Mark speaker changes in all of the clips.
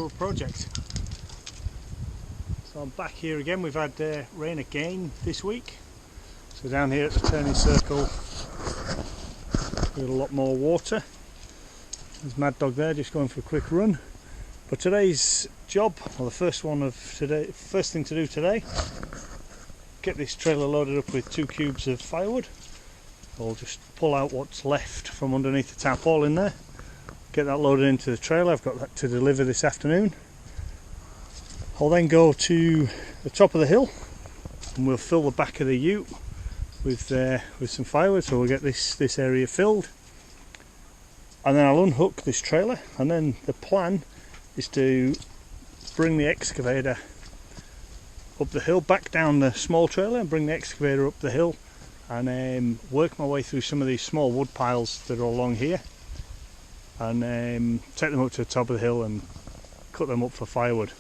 Speaker 1: little project. So I'm back here again. We've had rain again this week. So down here at the turning circle, we've got a lot more water. There's Mad Dog there just going for a quick run. But today's job, well, the first thing to do today, get this trailer loaded up with 2 cubes of firewood. I'll just pull out what's left from underneath the tarpaulin there, get that loaded into the trailer. I've got that to deliver this afternoon. I'll then go to the top of the hill and we'll fill the back of the ute with some firewood, so we'll get this area filled, and then I'll unhook this trailer, and then the plan is to bring the excavator up the hill, back down the small trailer and bring the excavator up the hill, and work my way through some of these small wood piles that are along here, and take them up to the top of the hill and cut them up for firewood.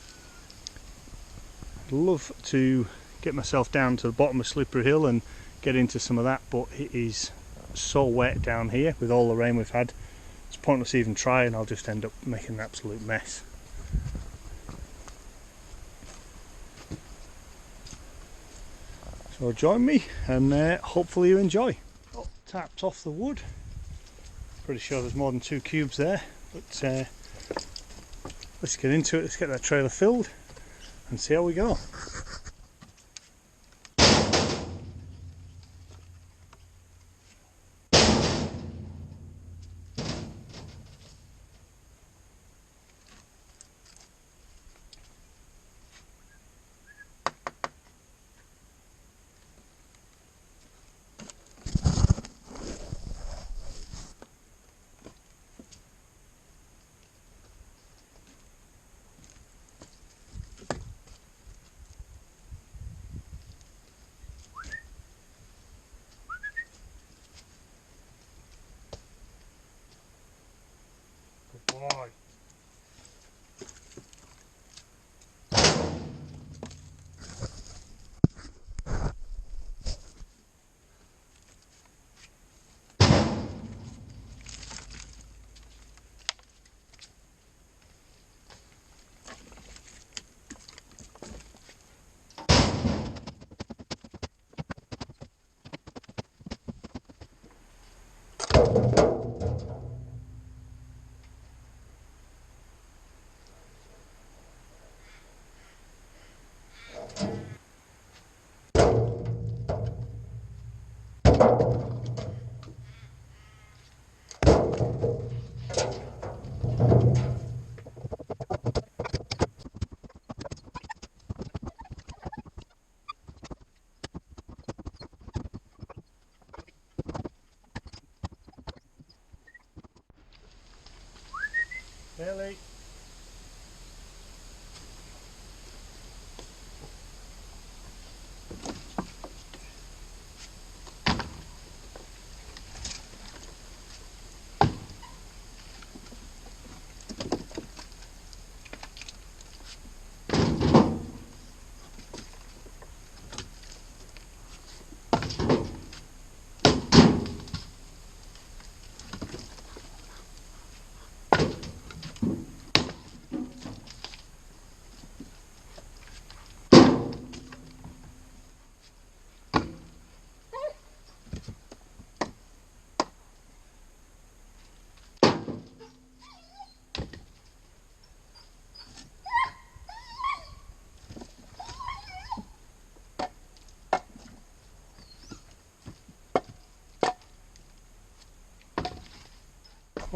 Speaker 1: I'd love to get myself down to the bottom of Slippery Hill and get into some of that, but it is so wet down here with all the rain we've had. It's pointless even trying. I'll just end up making an absolute mess. So join me and hopefully you enjoy. Oh, tapped off the wood. Pretty sure there's more than 2 cubes there, but let's get into it. Let's get that trailer filled and see how we go. Boy. Really?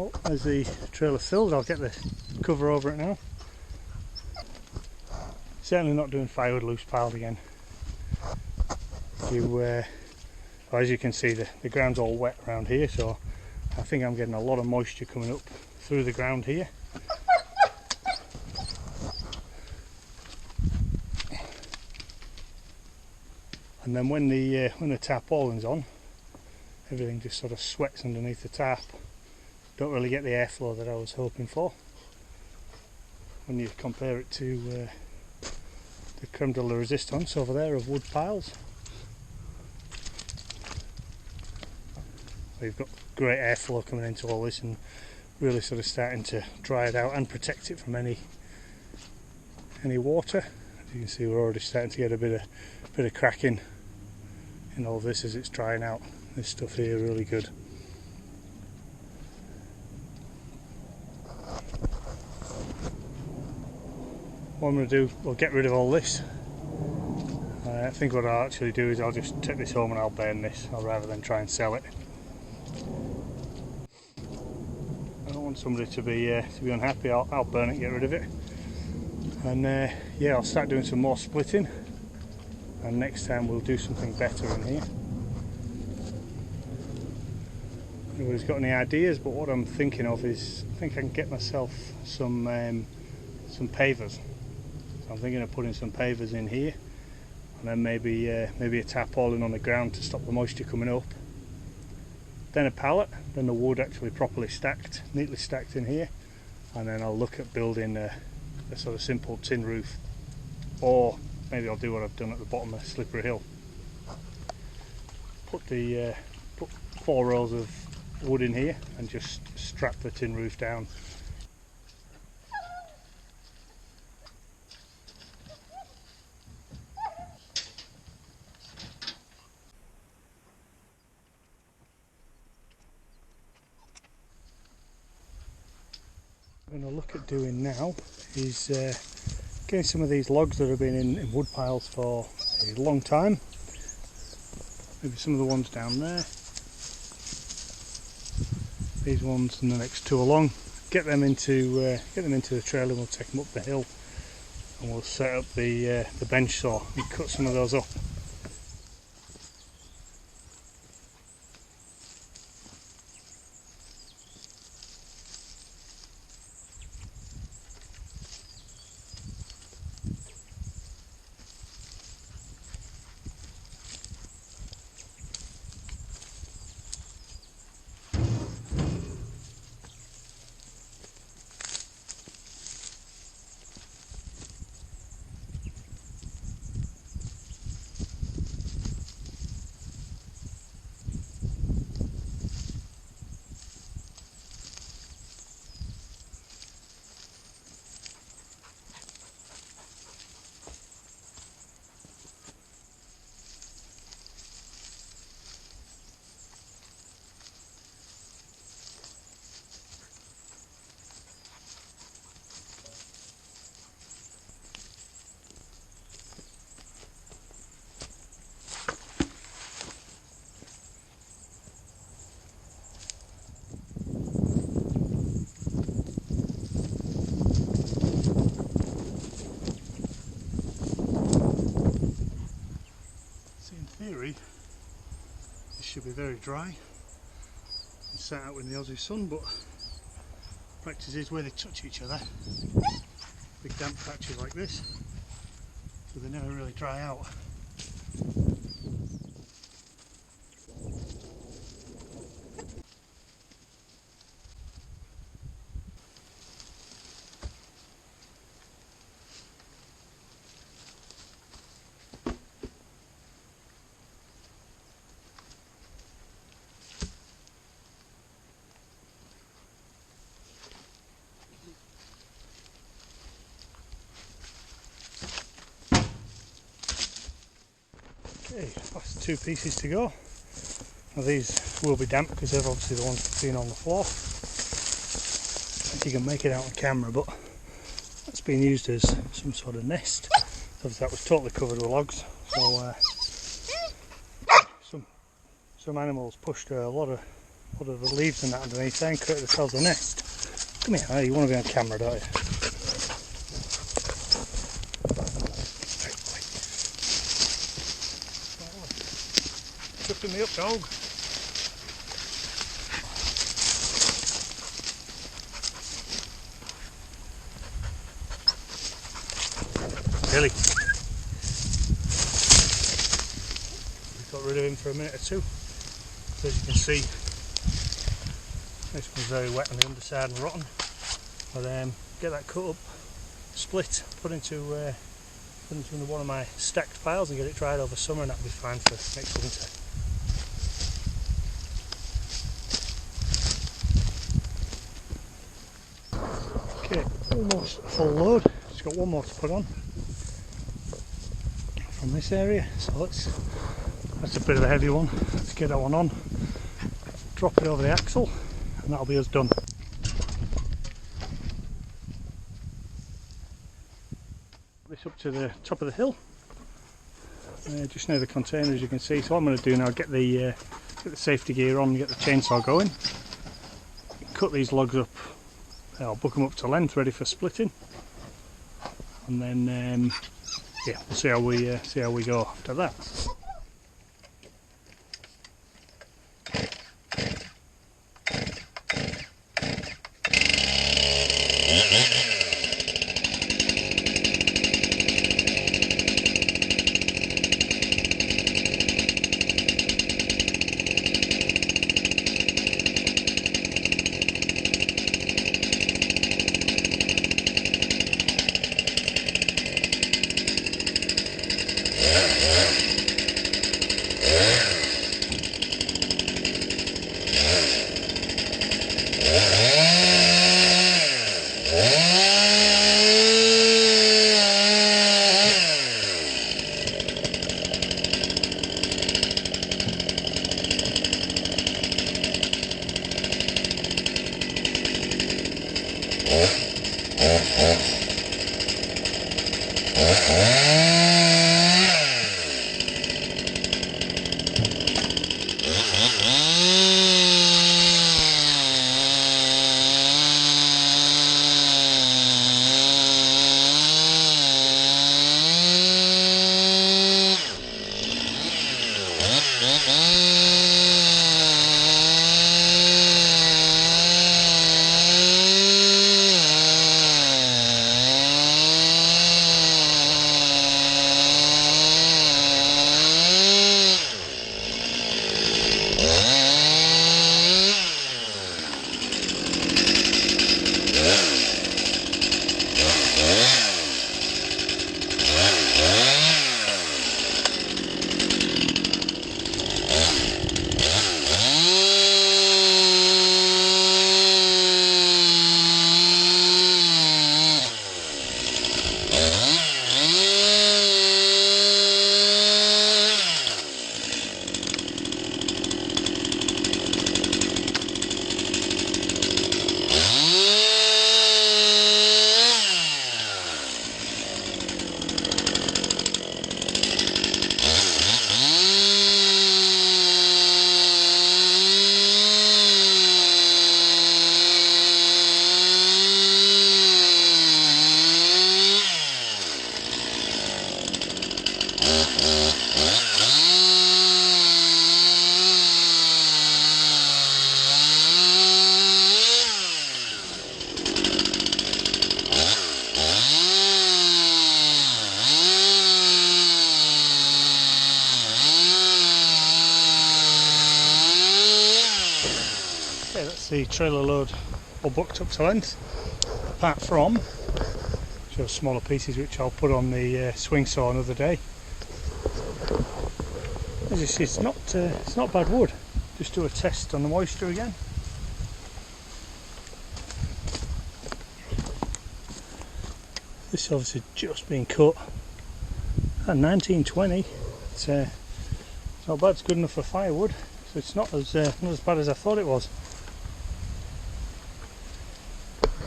Speaker 1: Oh, as the trailer filled, I'll get the cover over it now. Certainly not doing firewood loose piled again. As you can see, the ground's all wet around here, so I think I'm getting a lot of moisture coming up through the ground here. And then when the tarpaulin's on, everything just sort of sweats underneath the tarp. Don't really get the airflow that I was hoping for when you compare it to the creme de la resistance over there of wood piles. We've got great airflow coming into all this and really sort of starting to dry it out and protect it from any any water. As you can see, we're already starting to get a bit of cracking in all this as it's drying out. This stuff here really good. What I'm going to do, we'll get rid of all this. I think what I'll actually do is I'll just take this home and I'll burn this, rather than try and sell it. I don't want somebody to be unhappy. I'll burn it and get rid of it. And yeah, I'll start doing some more splitting, and next time we'll do something better in here. Anybody's got any ideas? But what I'm thinking of is, I think I can get myself some pavers. So I'm thinking of putting some pavers in here, and then maybe a tarpaulin on the ground to stop the moisture coming up. Then a pallet, then the wood actually properly stacked, neatly stacked in here, and then I'll look at building a sort of simple tin roof, or maybe I'll do what I've done at the bottom of Slippery Hill. Put 4 rows of wood in here and just strap the tin roof down. What I'm going to look at doing now is getting some of these logs that have been in wood piles for a long time. Maybe some of the ones down there. These ones and the next 2 along. Get them into the trailer, and we'll take them up the hill, and we'll set up the bench saw and cut some of those up. This should be very dry and sat out in the Aussie sun, but practice is where they touch each other. Big damp patches like this, so they never really dry out. Okay, last 2 pieces to go. Now these will be damp because they're obviously the ones that's been on the floor. If you can make it out on camera, but that's been used as some sort of nest. Obviously that was totally covered with logs, so some animals pushed a lot of the leaves and that underneath there and created themselves a nest. Come here, you want to be on camera, don't you? Tripping me up, dog. Really? We got rid of him for a minute or two. So as you can see, this one's very wet on the underside and rotten. But get that cut up, split, put into one of my stacked piles and get it dried over summer, and that'll be fine for next winter. Okay, almost full load. Just got one more to put on from this area, so that's a bit of a heavy one. Let's get that one on, drop it over the axle, and that'll be us done. This up to the top of the hill, just near the container, as you can see. So what I'm going to do now, get the safety gear on, get the chainsaw going, cut these logs up. I'll book them up to length, ready for splitting, and then yeah, we'll see how we go after that. Okay, that's the trailer load all booked up to length, apart from just smaller pieces which I'll put on the swing saw another day. As you see, it's not bad wood. Just do a test on the moisture again. This is obviously just been cut at 1920. It's not bad. It's good enough for firewood, so it's not as bad as I thought it was.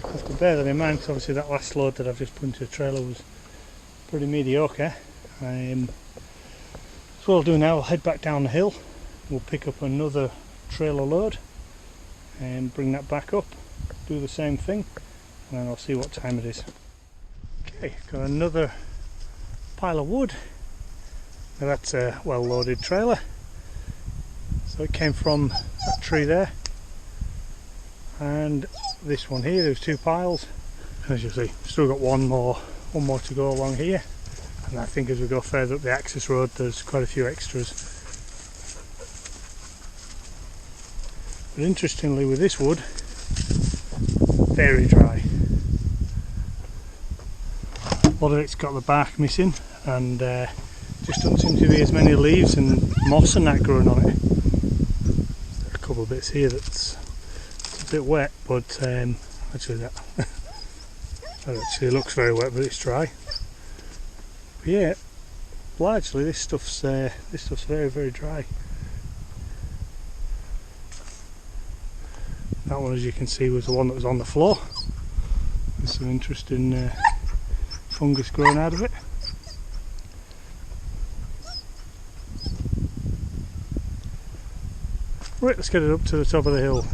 Speaker 1: I have to bear that in mind, because obviously that last load that I've just put into the trailer was pretty mediocre. So what I'll do now, I'll head back down the hill. We'll pick up another trailer load and bring that back up, do the same thing, and then I'll see what time it is. Okay, got another pile of wood. Now that's a well loaded trailer. So it came from that tree there, and this one here. There's two piles. As you see, still got one more to go along here, and I think as we go further up the access road there's quite a few extras. But interestingly, with this wood, very dry. A lot of it's got the bark missing, and just doesn't seem to be as many leaves and moss and that growing on it. There's a couple of bits here that's a bit wet, but actually that That actually looks very wet, but it's dry. But yeah, largely this stuff's very, very dry. That one, as you can see, was the one that was on the floor. There's some interesting fungus growing out of it. Right, let's get it up to the top of the hill.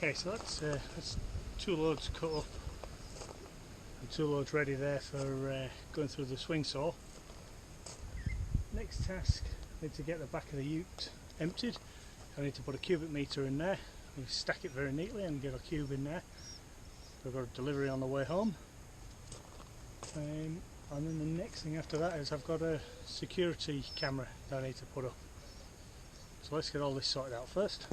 Speaker 1: Okay, so that's 2 loads cut up and 2 loads ready there for going through the swing saw. Next task, I need to get the back of the ute emptied. I need to put a cubic meter in there, and stack it very neatly and get a cube in there. I've got a delivery on the way home. And then the next thing after that is I've got a security camera that I need to put up. So let's get all this sorted out first.